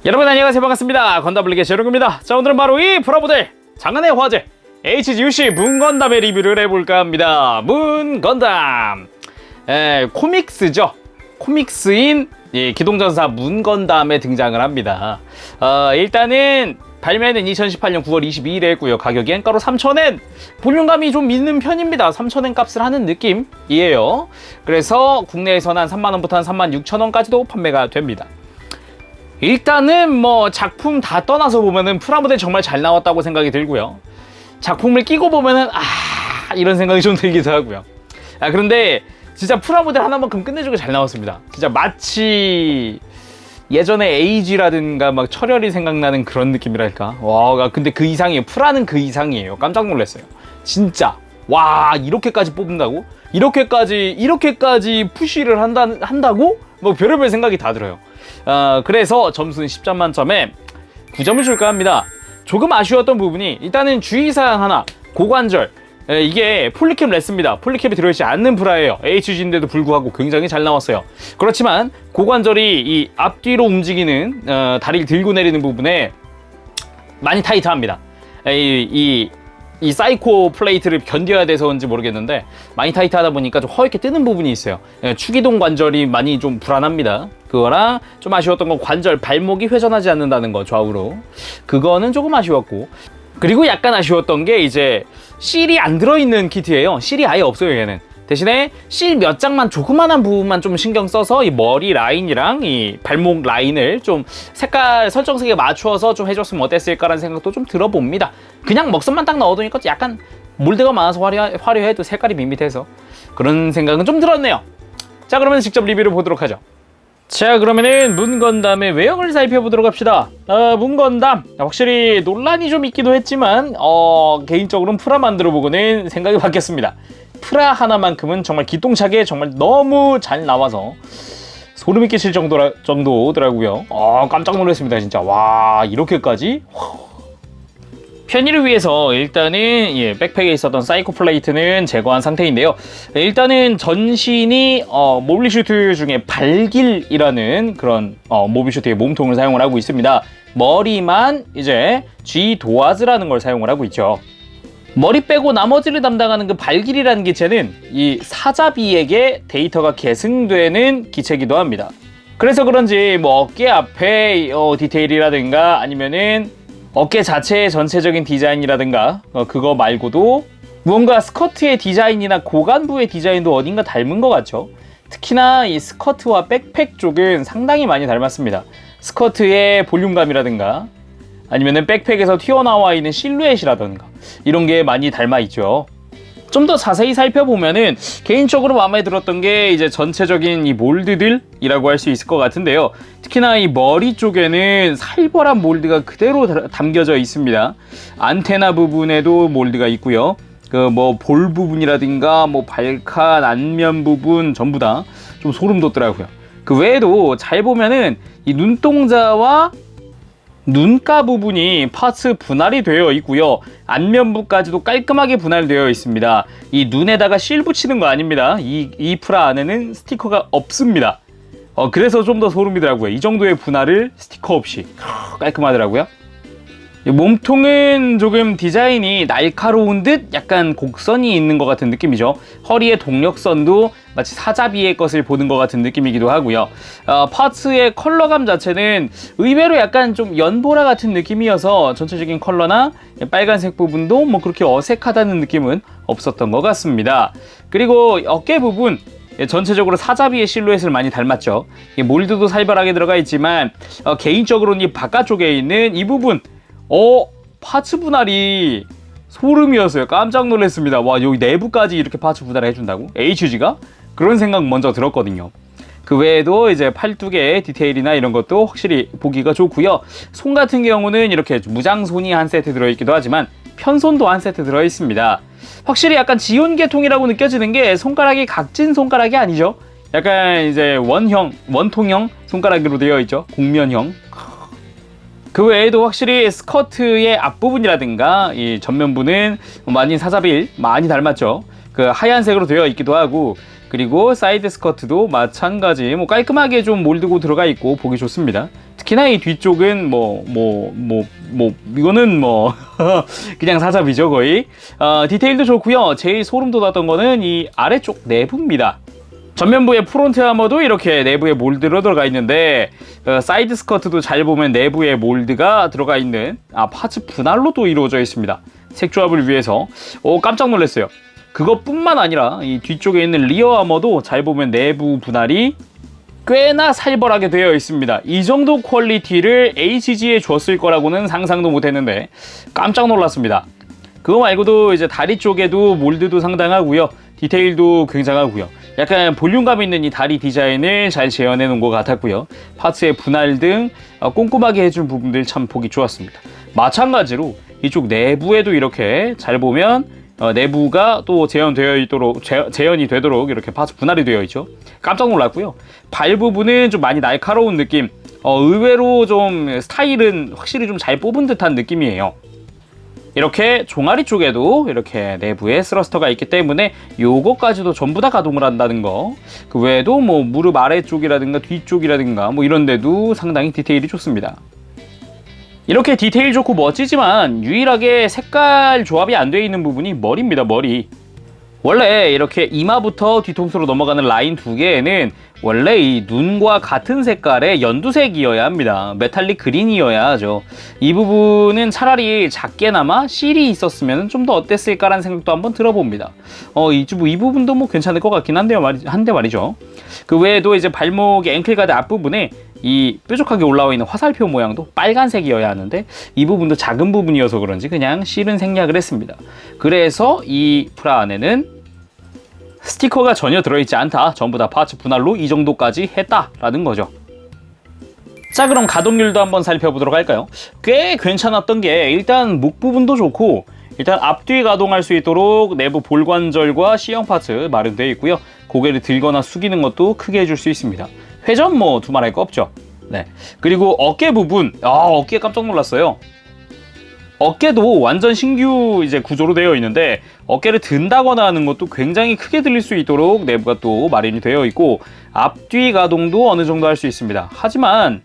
여러분 안녕하세요, 반갑습니다. 건담블리의 제롱입니다. 자, 오늘은 바로 이 프라모델 장안의 화제 HGUC 문건담의 리뷰를 해볼까 합니다. 문건담 코믹스죠. 코믹스인 기동전사 문건담에 등장을 합니다. 일단은 발매는 2018년 9월 22일에 했고요. 가격이 엔가로 3,000엔, 볼륨감이 좀 있는 편입니다. 3,000엔 값을 하는 느낌이에요. 그래서 국내에서는 한 3만원부터 한 36,000원까지도 판매가 됩니다. 일단은 뭐 작품 다 떠나서 보면은 프라모델 정말 잘 나왔다고 생각이 들고요. 작품을 끼고 보면은 이런 생각이 좀 들기도 하고요. 그런데 진짜 프라모델 하나만큼 끝내주고 잘 나왔습니다. 진짜 마치 예전에 에이지라든가 막 철혈이 생각나는 그런 느낌이랄까. 와, 근데 그 이상이에요. 프라는 그 이상이에요. 깜짝 놀랐어요. 진짜. 와, 이렇게까지 뽑는다고? 이렇게까지 푸시를 한다고? 뭐 별의별 생각이 다 들어요. 그래서 점수는 10점 만점에 9점을 줄까 합니다. 조금 아쉬웠던 부분이 일단은 주의사항 하나, 고관절. 이게 폴리캡 레스입니다. 폴리캡이 들어있지 않는 브라예요. HG인데도 불구하고 굉장히 잘 나왔어요. 그렇지만 고관절이 이 앞뒤로 움직이는 다리를 들고 내리는 부분에 많이 타이트합니다. 이 사이코 플레이트를 견뎌야 돼서인지 모르겠는데 많이 타이트하다 보니까 좀 허옇게 뜨는 부분이 있어요. 축이동 관절이 많이 좀 불안합니다. 그거랑 좀 아쉬웠던 건 관절, 발목이 회전하지 않는다는 거, 좌우로. 그거는 조금 아쉬웠고, 그리고 약간 아쉬웠던 게 이제 실이 안 들어있는 키트예요. 실이 아예 없어요, 얘는. 대신에 실 몇 장만, 조그만한 부분만 좀 신경 써서 이 머리 라인이랑 이 발목 라인을 좀 색깔 설정색에 맞추어서 좀 해줬으면 어땠을까라는 생각도 좀 들어봅니다. 그냥 먹선만 딱 넣어두니까 약간 몰드가 많아서 화려해도 색깔이 밋밋해서 그런 생각은 좀 들었네요. 자, 그러면 직접 리뷰를 보도록 하죠. 자, 그러면은 문건담의 외형을 살펴보도록 합시다. 문건담 확실히 논란이 좀 있기도 했지만 개인적으로는 프라 만들어보고는 생각이 바뀌었습니다. 프라 하나만큼은 정말 기똥차게 정말 너무 잘 나와서 소름이 끼칠 정도더라고요. 깜짝 놀랐습니다, 진짜. 와, 이렇게까지? 편의를 위해서 일단은 백팩에 있었던 사이코 플레이트는 제거한 상태인데요. 일단은 전신이 모빌슈트 중에 발길이라는 그런 모빌슈트의 몸통을 사용을 하고 있습니다. 머리만 이제 G 도아즈라는 걸 사용을 하고 있죠. 머리 빼고 나머지를 담당하는 그 발길이라는 기체는 이 사자비에게 데이터가 계승되는 기체이기도 합니다. 그래서 그런지 뭐 어깨 앞에 디테일이라든가 아니면은 어깨 자체의 전체적인 디자인이라든가 그거 말고도 무언가 스커트의 디자인이나 고관부의 디자인도 어딘가 닮은 것 같죠. 특히나 이 스커트와 백팩 쪽은 상당히 많이 닮았습니다. 스커트의 볼륨감이라든가 아니면은 백팩에서 튀어나와 있는 실루엣이라든가 이런 게 많이 닮아 있죠. 좀 더 자세히 살펴보면은 개인적으로 마음에 들었던 게 이제 전체적인 이 몰드들이라고 할 수 있을 것 같은데요. 특히나 이 머리 쪽에는 살벌한 몰드가 그대로 담겨져 있습니다. 안테나 부분에도 몰드가 있고요. 그 뭐 볼 부분이라든가 뭐 발칸, 안면 부분 전부 다 좀 소름 돋더라고요. 그 외에도 잘 보면은 이 눈동자와 눈가 부분이 파츠 분할이 되어 있고요. 안면부까지도 깔끔하게 분할되어 있습니다. 이 눈에다가 실 붙이는 거 아닙니다. 이 프라 안에는 스티커가 없습니다. 그래서 좀 더 소름이더라고요. 이 정도의 분할을 스티커 없이 깔끔하더라고요. 몸통은 조금 디자인이 날카로운 듯 약간 곡선이 있는 것 같은 느낌이죠. 허리의 동력선도 마치 사자비의 것을 보는 것 같은 느낌이기도 하고요. 파츠의 컬러감 자체는 의외로 약간 좀 연보라 같은 느낌이어서 전체적인 컬러나 빨간색 부분도 뭐 그렇게 어색하다는 느낌은 없었던 것 같습니다. 그리고 어깨 부분 전체적으로 사자비의 실루엣을 많이 닮았죠. 몰드도 살벌하게 들어가 있지만 개인적으로는 이 바깥쪽에 있는 이 부분 파츠 분할이 소름이었어요. 깜짝 놀랐습니다. 와, 여기 내부까지 이렇게 파츠 분할을 해준다고? HG가? 그런 생각 먼저 들었거든요. 그 외에도 이제 팔뚝의 디테일이나 이런 것도 확실히 보기가 좋고요. 손 같은 경우는 이렇게 무장손이 한 세트 들어있기도 하지만 편손도 한 세트 들어있습니다. 확실히 약간 지온 계통이라고 느껴지는 게 손가락이 각진 손가락이 아니죠. 약간 이제 원통형 손가락으로 되어 있죠. 곡면형. 그 외에도 확실히 스커트의 앞부분이라든가 이 전면부는 많이 사자빌 많이 닮았죠. 그 하얀색으로 되어 있기도 하고, 그리고 사이드 스커트도 마찬가지 뭐 깔끔하게 좀 몰드고 들어가 있고 보기 좋습니다. 특히나 이 뒤쪽은 이거는 그냥 사잡이죠 거의. 디테일도 좋고요. 제일 소름 돋았던 거는 이 아래쪽 내부입니다. 전면부의 프론트 아머도 이렇게 내부에 몰드로 들어가 있는데 사이드 스커트도 잘 보면 내부에 몰드가 들어가 있는 파츠 분할로도 이루어져 있습니다. 색조합을 위해서. 깜짝 놀랐어요. 그것뿐만 아니라 이 뒤쪽에 있는 리어 아머도 잘 보면 내부 분할이 꽤나 살벌하게 되어 있습니다. 이 정도 퀄리티를 HG에 줬을 거라고는 상상도 못했는데 깜짝 놀랐습니다. 그거 말고도 이제 다리 쪽에도 몰드도 상당하고요. 디테일도 굉장하고요. 약간 볼륨감 있는 이 다리 디자인을 잘 재현해 놓은 것 같았고요. 파츠의 분할 등 꼼꼼하게 해준 부분들 참 보기 좋았습니다. 마찬가지로 이쪽 내부에도 이렇게 잘 보면 내부가 또 재현이 되도록 이렇게 파츠 분할이 되어 있죠. 깜짝 놀랐고요. 발 부분은 좀 많이 날카로운 느낌. 의외로 좀 스타일은 확실히 좀 잘 뽑은 듯한 느낌이에요. 이렇게 종아리 쪽에도 이렇게 내부에 스러스터가 있기 때문에 요거까지도 전부 다 가동을 한다는 거. 그 외에도 무릎 아래쪽이라든가 뒤쪽이라든가 이런 데도 상당히 디테일이 좋습니다. 이렇게 디테일 좋고 멋지지만 유일하게 색깔 조합이 안 되어 있는 부분이 머리입니다. 머리. 원래 이렇게 이마부터 뒤통수로 넘어가는 라인 두 개에는 원래 이 눈과 같은 색깔의 연두색이어야 합니다. 메탈릭 그린이어야 하죠. 이 부분은 차라리 작게나마 실이 있었으면 좀 더 어땠을까라는 생각도 한번 들어봅니다. 이 부분도 괜찮을 것 같긴 한데 말이죠. 그 외에도 이제 발목 앵클가드 앞부분에 이 뾰족하게 올라와 있는 화살표 모양도 빨간색이어야 하는데 이 부분도 작은 부분이어서 그런지 그냥 실은 생략을 했습니다. 그래서 이 프라 안에는 스티커가 전혀 들어있지 않다. 전부 다 파츠 분할로 이 정도까지 했다라는 거죠. 자, 그럼 가동률도 한번 살펴보도록 할까요? 꽤 괜찮았던 게 일단 목 부분도 좋고 일단 앞뒤 가동할 수 있도록 내부 볼관절과 C형 파츠 마련되어 있고요. 고개를 들거나 숙이는 것도 크게 해줄 수 있습니다. 회전 두말할 거 없죠. 네. 그리고 어깨 부분, 어깨 깜짝 놀랐어요. 어깨도 완전 신규 이제 구조로 되어 있는데 어깨를 든다거나 하는 것도 굉장히 크게 들릴 수 있도록 내부가 또 마련이 되어 있고 앞뒤 가동도 어느 정도 할 수 있습니다. 하지만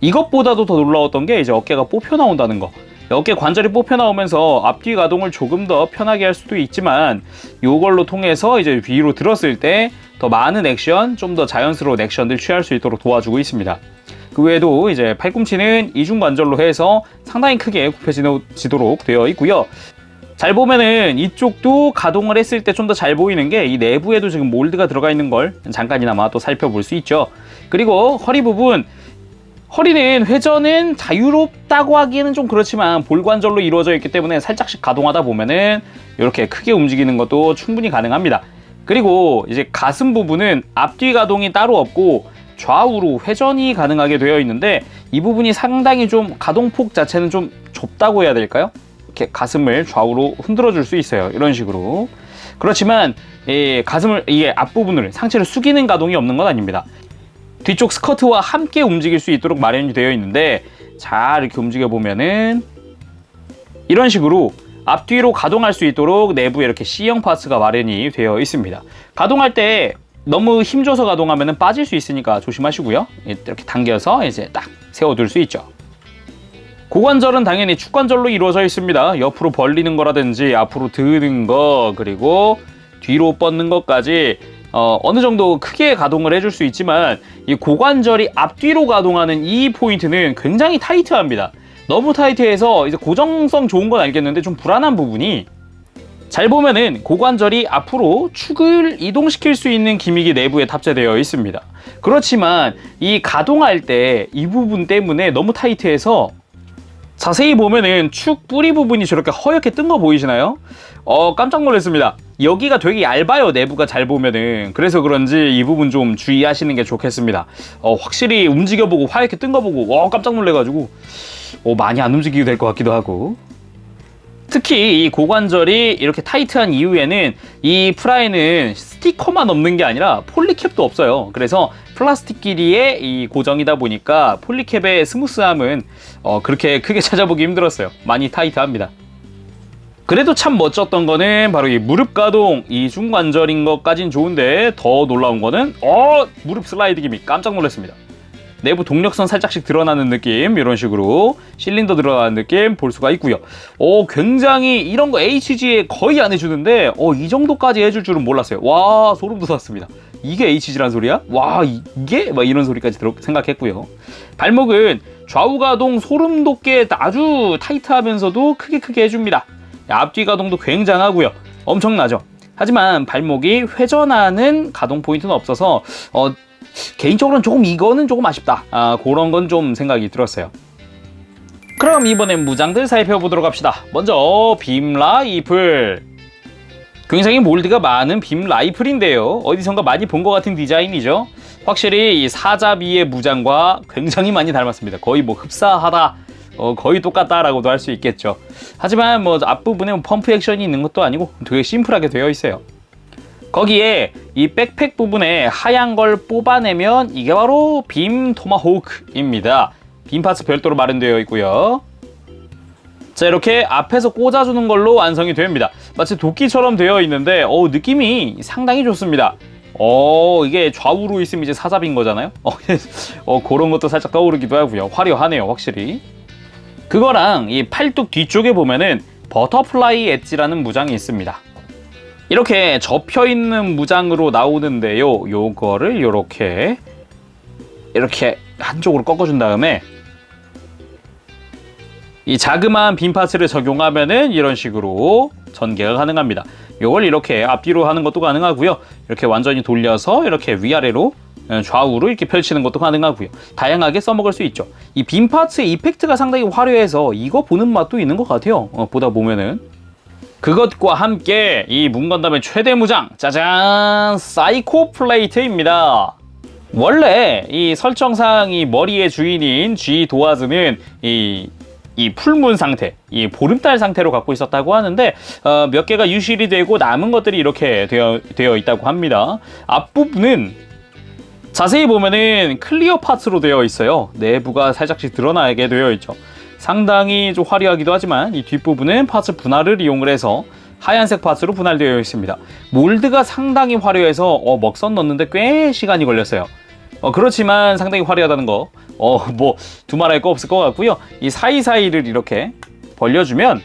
이것보다도 더 놀라웠던 게 이제 어깨가 뽑혀 나온다는 거. 어깨 관절이 뽑혀 나오면서 앞뒤 가동을 조금 더 편하게 할 수도 있지만 이걸로 통해서 이제 위로 들었을 때 더 많은 액션, 좀 더 자연스러운 액션들 취할 수 있도록 도와주고 있습니다. 그 외에도 이제 팔꿈치는 이중 관절로 해서 상당히 크게 굽혀지도록 되어 있고요. 잘 보면은 이쪽도 가동을 했을 때 좀 더 잘 보이는 게 이 내부에도 지금 몰드가 들어가 있는 걸 잠깐이나마 또 살펴볼 수 있죠. 그리고 허리 부분, 허리는 회전은 자유롭다고 하기에는 좀 그렇지만 볼관절로 이루어져 있기 때문에 살짝씩 가동하다 보면은 이렇게 크게 움직이는 것도 충분히 가능합니다. 그리고 이제 가슴 부분은 앞뒤 가동이 따로 없고 좌우로 회전이 가능하게 되어 있는데 이 부분이 상당히 좀 가동폭 자체는 좀 좁다고 해야 될까요? 이렇게 가슴을 좌우로 흔들어 줄 수 있어요. 이런 식으로. 그렇지만 이게 앞부분을 상체를 숙이는 가동이 없는 건 아닙니다. 뒤쪽 스커트와 함께 움직일 수 있도록 마련이 되어 있는데 잘 이렇게 움직여 보면은 이런 식으로 앞뒤로 가동할 수 있도록 내부에 이렇게 C형 파츠가 마련이 되어 있습니다. 가동할 때 너무 힘줘서 가동하면 빠질 수 있으니까 조심하시고요. 이렇게 당겨서 이제 딱 세워둘 수 있죠. 고관절은 당연히 축관절로 이루어져 있습니다. 옆으로 벌리는 거라든지 앞으로 드는 거 그리고 뒤로 뻗는 것까지 어느 정도 크게 가동을 해줄 수 있지만 이 고관절이 앞뒤로 가동하는 이 포인트는 굉장히 타이트합니다. 너무 타이트해서 이제 고정성 좋은 건 알겠는데 좀 불안한 부분이 잘 보면은 고관절이 앞으로 축을 이동시킬 수 있는 기믹이 내부에 탑재되어 있습니다. 그렇지만 이 가동할 때 이 부분 때문에 너무 타이트해서 자세히 보면은 축 뿌리 부분이 저렇게 허옇게 뜬 거 보이시나요? 깜짝 놀랐습니다. 여기가 되게 얇아요, 내부가 잘 보면은. 그래서 그런지 이 부분 좀 주의하시는 게 좋겠습니다. 확실히 움직여보고 하얗게 뜬 거 보고 깜짝 놀래가지고 많이 안 움직이게 될 것 같기도 하고. 특히 이 고관절이 이렇게 타이트한 이유에는 이 프라에는 스티커만 없는 게 아니라 폴리캡도 없어요. 그래서 플라스틱끼리의 이 고정이다 보니까 폴리캡의 스무스함은 그렇게 크게 찾아보기 힘들었어요. 많이 타이트합니다. 그래도 참 멋졌던 거는 바로 이 무릎 가동 이중관절인 것까진 좋은데 더 놀라운 거는 무릎 슬라이드 기믹 깜짝 놀랐습니다. 내부 동력선 살짝씩 드러나는 느낌, 이런 식으로 실린더 드러나는 느낌 볼 수가 있고요. 굉장히 이런 거 HG에 거의 안 해주는데 이 정도까지 해줄 줄은 몰랐어요. 와, 소름 돋았습니다. 이게 HG란 소리야? 와, 이게? 막 이런 소리까지 생각했고요. 발목은 좌우 가동 소름 돋게 아주 타이트하면서도 크게 해줍니다. 앞뒤 가동도 굉장하고요. 엄청나죠? 하지만 발목이 회전하는 가동 포인트는 없어서 개인적으로는 이거는 조금 아쉽다. 그런 건 좀 생각이 들었어요. 그럼 이번엔 무장들 살펴보도록 합시다. 먼저 빔 라이플. 굉장히 몰드가 많은 빔 라이플인데요. 어디선가 많이 본 것 같은 디자인이죠. 확실히 이 사자비의 무장과 굉장히 많이 닮았습니다. 거의 뭐 흡사하다, 거의 똑같다라고도 할 수 있겠죠. 하지만 뭐 앞부분에 펌프 액션이 있는 것도 아니고 되게 심플하게 되어 있어요. 거기에 이 백팩 부분에 하얀 걸 뽑아내면 이게 바로 빔 토마호크입니다. 빔 파츠 별도로 마련되어 있고요. 자, 이렇게 앞에서 꽂아주는 걸로 완성이 됩니다. 마치 도끼처럼 되어 있는데 느낌이 상당히 좋습니다. 이게 좌우로 있으면 이제 사자비인 거잖아요. 그런 것도 살짝 떠오르기도 하고요. 화려하네요, 확실히. 그거랑 이 팔뚝 뒤쪽에 보면은 버터플라이 엣지라는 무장이 있습니다. 이렇게 접혀있는 무장으로 나오는데요. 요거를 이렇게 한쪽으로 꺾어준 다음에 이 자그마한 빔 파츠를 적용하면은 이런 식으로 전개가 가능합니다. 요걸 이렇게 앞뒤로 하는 것도 가능하고요. 이렇게 완전히 돌려서 이렇게 위아래로 좌우로 이렇게 펼치는 것도 가능하고요. 다양하게 써먹을 수 있죠. 이 빔 파츠의 이펙트가 상당히 화려해서 이거 보는 맛도 있는 것 같아요. 보다 보면은. 그것과 함께 이 문건담의 최대 무장, 짜잔! 사이코 플레이트입니다. 원래 이 설정상 이 머리의 주인인 G 도아즈는 이 풀문 상태, 이 보름달 상태로 갖고 있었다고 하는데 몇 개가 유실이 되고 남은 것들이 이렇게 되어 있다고 합니다. 앞부분은 자세히 보면은 클리어 파츠로 되어 있어요. 내부가 살짝씩 드러나게 되어 있죠. 상당히 좀 화려하기도 하지만 이 뒷부분은 파츠 분할을 이용을 해서 하얀색 파츠로 분할되어 있습니다. 몰드가 상당히 화려해서 먹선 넣는데 꽤 시간이 걸렸어요. 그렇지만 상당히 화려하다는 거 뭐 두말할 거 없을 것 같고요. 이 사이사이를 이렇게 벌려주면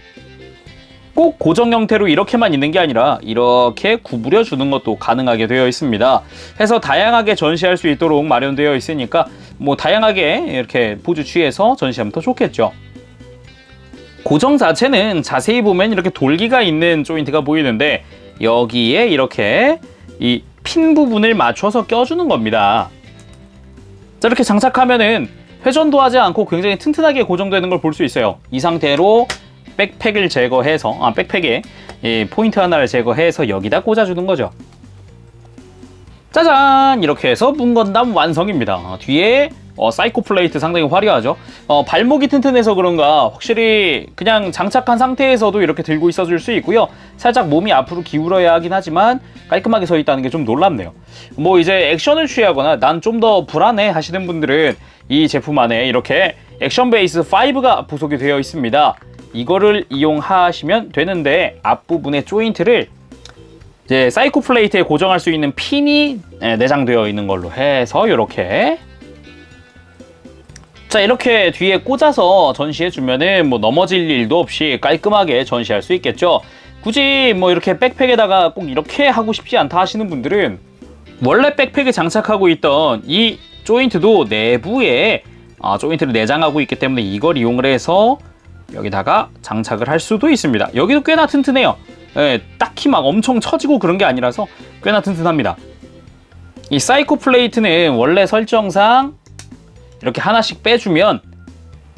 꼭 고정 형태로 이렇게만 있는 게 아니라 이렇게 구부려 주는 것도 가능하게 되어 있습니다. 해서 다양하게 전시할 수 있도록 마련되어 있으니까 뭐 다양하게 이렇게 포즈 취해서 전시하면 더 좋겠죠. 고정 자체는 자세히 보면 이렇게 돌기가 있는 조인트가 보이는데 여기에 이렇게 이 핀 부분을 맞춰서 껴주는 겁니다. 자, 이렇게 장착하면은 회전도 하지 않고 굉장히 튼튼하게 고정되는 걸 볼 수 있어요. 이 상태로 백팩을 제거해서 백팩에 포인트 하나를 제거해서 여기다 꽂아주는 거죠. 짜잔! 이렇게 해서 문건담 완성입니다. 뒤에 사이코 플레이트 상당히 화려하죠. 발목이 튼튼해서 그런가 확실히 그냥 장착한 상태에서도 이렇게 들고 있어줄 수 있고요. 살짝 몸이 앞으로 기울어야 하긴 하지만 깔끔하게 서 있다는 게 좀 놀랍네요. 뭐 이제 액션을 취하거나 난 좀 더 불안해 하시는 분들은 이 제품 안에 이렇게 액션 베이스 5가 부속이 되어 있습니다. 이거를 이용하시면 되는데 앞부분의 조인트를 이제 사이코 플레이트에 고정할 수 있는 핀이 내장되어 있는 걸로 해서 이렇게 자, 이렇게 뒤에 꽂아서 전시해주면은 뭐 넘어질 일도 없이 깔끔하게 전시할 수 있겠죠. 굳이 뭐 이렇게 백팩에다가 꼭 이렇게 하고 싶지 않다 하시는 분들은 원래 백팩에 장착하고 있던 이 조인트도 내부에 조인트를 내장하고 있기 때문에 이걸 이용을 해서 여기다가 장착을 할 수도 있습니다. 여기도 꽤나 튼튼해요. 딱히 막 엄청 처지고 그런 게 아니라서 꽤나 튼튼합니다. 이 사이코 플레이트는 원래 설정상 이렇게 하나씩 빼주면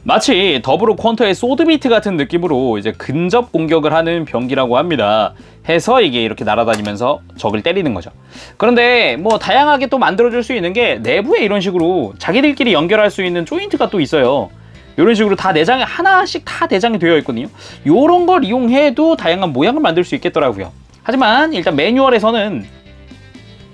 마치 더블로 퀀터의 소드비트 같은 느낌으로 이제 근접 공격을 하는 병기라고 합니다. 해서 이게 이렇게 날아다니면서 적을 때리는 거죠. 그런데 뭐 다양하게 또 만들어줄 수 있는 게 내부에 이런 식으로 자기들끼리 연결할 수 있는 조인트가 또 있어요. 이런 식으로 다 내장이 하나씩 다 내장이 되어 있거든요. 이런 걸 이용해도 다양한 모양을 만들 수 있겠더라고요. 하지만 일단 매뉴얼에서는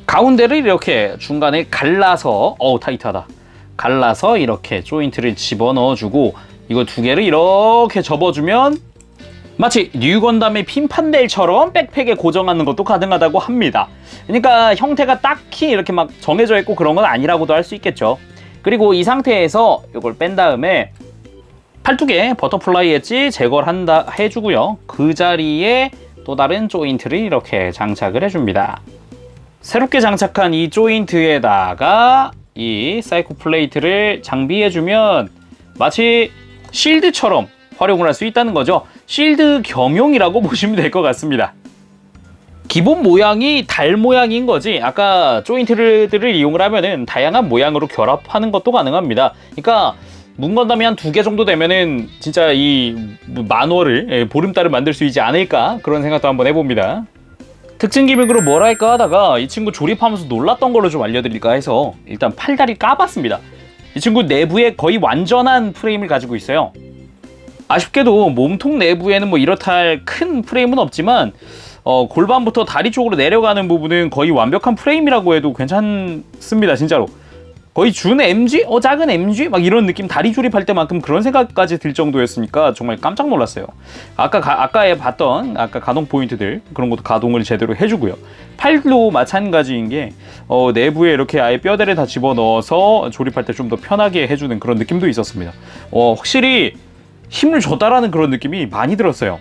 가운데를 이렇게 중간에 갈라서 타이트하다. 갈라서 이렇게 조인트를 집어넣어주고 이거 두 개를 이렇게 접어주면 마치 뉴건담의 핀판넬처럼 백팩에 고정하는 것도 가능하다고 합니다. 그러니까 형태가 딱히 이렇게 막 정해져 있고 그런 건 아니라고도 할 수 있겠죠. 그리고 이 상태에서 이걸 뺀 다음에 팔뚝에 버터플라이 엣지 제거를 해주고요. 그 자리에 또 다른 조인트를 이렇게 장착을 해줍니다. 새롭게 장착한 이 조인트에다가 이 사이코 플레이트를 장비해주면 마치 실드처럼 활용을 할 수 있다는 거죠. 실드 겸용이라고 보시면 될 것 같습니다. 기본 모양이 달 모양인 거지, 아까 조인트들을 이용을 하면은 다양한 모양으로 결합하는 것도 가능합니다. 그러니까 문건담이 한 2개 정도 되면은 진짜 이 만월을, 보름달을 만들 수 있지 않을까, 그런 생각도 한번 해봅니다. 특징 기믹으로 뭘 할까 하다가 이 친구 조립하면서 놀랐던 걸로 좀 알려드릴까 해서 일단 팔다리 까봤습니다. 이 친구 내부에 거의 완전한 프레임을 가지고 있어요. 아쉽게도 몸통 내부에는 뭐 이렇다 할 큰 프레임은 없지만 골반부터 다리 쪽으로 내려가는 부분은 거의 완벽한 프레임이라고 해도 괜찮습니다. 진짜로 거의 준 MG? 작은 MG? 막 이런 느낌, 다리 조립할 때만큼 그런 생각까지 들 정도였으니까 정말 깜짝 놀랐어요. 아까에 봤던 가동 포인트들, 그런 것도 가동을 제대로 해주고요. 팔도 마찬가지인 게 내부에 이렇게 아예 뼈대를 다 집어넣어서 조립할 때 좀 더 편하게 해주는 그런 느낌도 있었습니다. 확실히 힘을 줬다라는 그런 느낌이 많이 들었어요.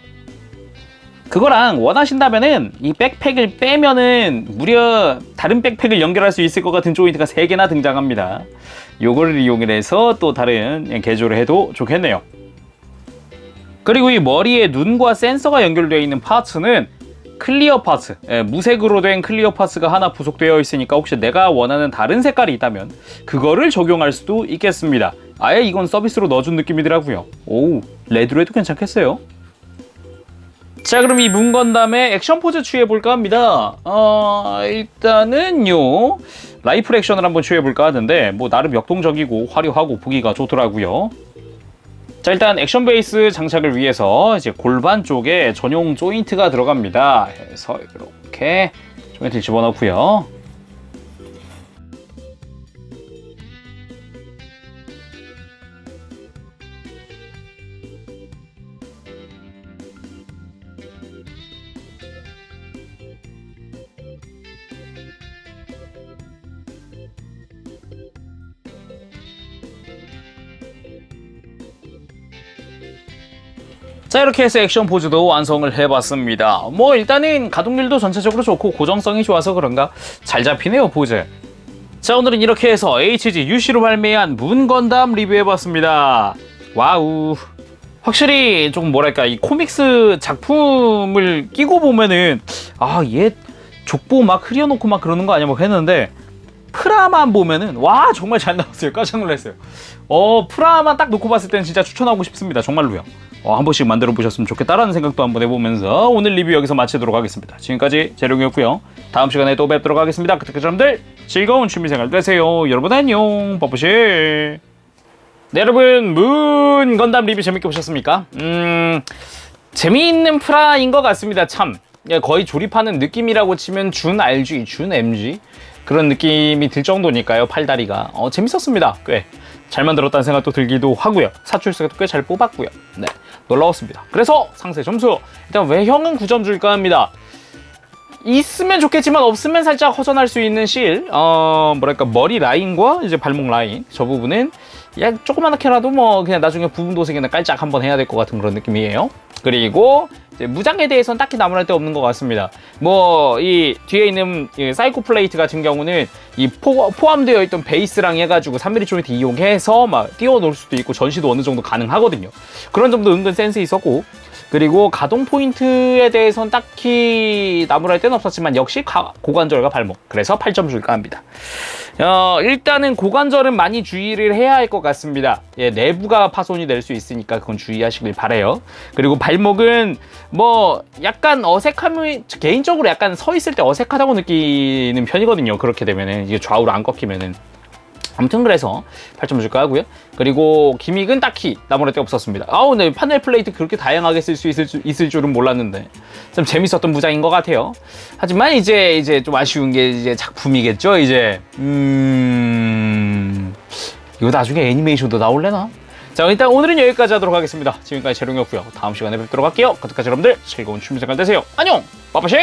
그거랑 원하신다면은 이 백팩을 빼면은 무려 다른 백팩을 연결할 수 있을 것 같은 조인트가 3개나 등장합니다. 요거를 이용해서 또 다른 개조를 해도 좋겠네요. 그리고 이 머리에 눈과 센서가 연결되어 있는 파츠는 클리어 파츠, 무색으로 된 클리어 파츠가 하나 부속되어 있으니까 혹시 내가 원하는 다른 색깔이 있다면 그거를 적용할 수도 있겠습니다. 아예 이건 서비스로 넣어준 느낌이더라고요. 오, 레드로 해도 괜찮겠어요? 자, 그럼 이 문건담의 액션 포즈 취해볼까 합니다. 일단은요, 라이플 액션을 한번 취해볼까 하는데 뭐 나름 역동적이고 화려하고 보기가 좋더라고요. 자, 일단 액션 베이스 장착을 위해서 이제 골반 쪽에 전용 조인트가 들어갑니다. 그래서 이렇게 조인트를 집어넣고요. 자, 이렇게 해서 액션 포즈도 완성을 해봤습니다. 뭐 일단은 가동률도 전체적으로 좋고 고정성이 좋아서 그런가 잘 잡히네요, 포즈. 자, 오늘은 이렇게 해서 HG UC로 발매한 문건담 리뷰해봤습니다. 와우, 확실히 좀 뭐랄까, 이 코믹스 작품을 끼고 보면은 얘 족보 막 흐려놓고 막 그러는 거 아니야 뭐 했는데, 프라만 보면은 와 정말 잘 나왔어요. 깜짝 놀랐어요. 프라만 딱 놓고 봤을 때는 진짜 추천하고 싶습니다. 정말로요. 한 번씩 만들어 보셨으면 좋겠다라는 생각도 한번 해보면서 오늘 리뷰 여기서 마치도록 하겠습니다. 지금까지 재룡이었고요. 다음 시간에 또 뵙도록 하겠습니다. 그때까지 여러분들 즐거운 취미생활 되세요. 여러분 안녕. 빠뿌시. 네, 여러분 문건담 리뷰 재밌게 보셨습니까? 재미있는 프라인 것 같습니다. 참 거의 조립하는 느낌이라고 치면 준 RG, 준 MG 그런 느낌이 들 정도니까요. 팔다리가 재밌었습니다. 꽤 잘 만들었다는 생각도 들기도 하고요. 사출수도 꽤 잘 뽑았고요. 네, 놀라웠습니다. 그래서 상세 점수 일단 외형은 9점 줄까 합니다. 있으면 좋겠지만 없으면 살짝 허전할 수 있는 실, 뭐랄까 머리 라인과 이제 발목 라인 저 부분은 조그맣게라도 뭐 그냥 나중에 부분 도색이나 깔짝 한번 해야 될 것 같은 그런 느낌이에요. 그리고 이제 무장에 대해서는 딱히 나무랄 데 없는 것 같습니다. 뭐 이 뒤에 있는 이 사이코 플레이트 같은 경우는 이 포함되어 있던 베이스랑 해가지고 3mm 조인트 이용해서 막 띄워놓을 수도 있고 전시도 어느 정도 가능하거든요. 그런 점도 은근 센스 있었고, 그리고 가동 포인트에 대해서는 딱히 나무랄 데는 없었지만 역시 고관절과 발목, 그래서 8점 줄까 합니다. 일단은 고관절은 많이 주의를 해야 할 것 같습니다. 내부가 파손이 될 수 있으니까 그건 주의하시길 바래요. 그리고 발목은 뭐 약간 어색함이, 개인적으로 약간 서 있을 때 어색하다고 느끼는 편이거든요. 그렇게 되면은 이게 좌우로 안 꺾이면은. 아무튼 그래서 8점 줄까 하고요. 그리고 기믹은 딱히 나무랄 데 없었습니다. 네, 파넬 플레이트 그렇게 다양하게 쓸 수 있을 줄은 몰랐는데 좀 재밌었던 무장인 것 같아요. 하지만 이제 좀 아쉬운 게 이제 작품이겠죠. 이제 이거 나중에 애니메이션도 나올래나? 자, 일단 오늘은 여기까지 하도록 하겠습니다. 지금까지 재룡이었고요. 다음 시간에 뵙도록 할게요. 그때까지 여러분들 즐거운 취미생활 되세요. 안녕! 빠빠시!